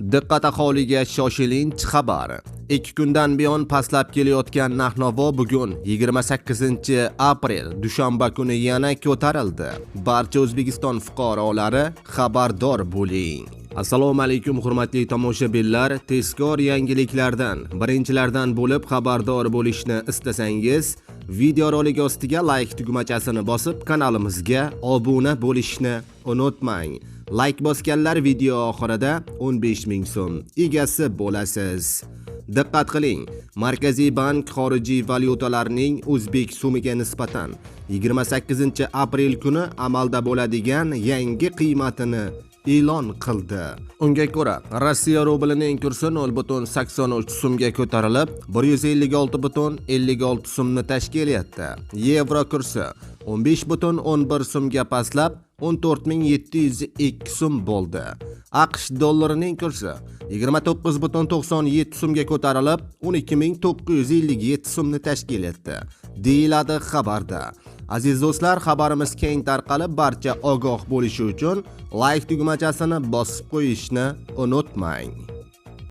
Diqqat aholiga shoshilinch xabar. 2 kundan buyon pastlab kelayotgan narx-navo bugun 28-aprel dushanba kuni yana ko'tarildi. Barcha O'zbekiston fuqarolari xabardor bo'ling. Assalomu alaykum hurmatli tomoshabinlar. Tezkor yangiliklardan, birinchilardan bo'lib xabardor bo'lishni istasangiz, video rolik ostiga like tugmachasini bosib kanalimizga obuna bo'lishni unutmang. Like bosganlar video oxirida 15 ming so'm egasi bo'lasiz. Diqqat qiling, Markaziy bank xorijiy valyutalarning o'zbek so'miga nisbatan 28-aprel kuni amalda bo'ladigan yangi qiymatini e'lon qildi. Unga ko'ra, Rossiya rublining kursi 0.83 so'mga ko'tarilib, 156.56 so'mni tashkil etdi. Yevro kursi 15.11 so'mga pastlab 14.702 so'm bo'ldi. AQSh dollarining kursi 29.97 so'mga ko'tarilib, 12.957 so'mni tashkil etdi, deyiladi xabarda. Aziz do'stlar, xabarimiz keng tarqalib, barcha ogoh bo'lishi uchun like tugmachasini bosib qo'yishni unutmang.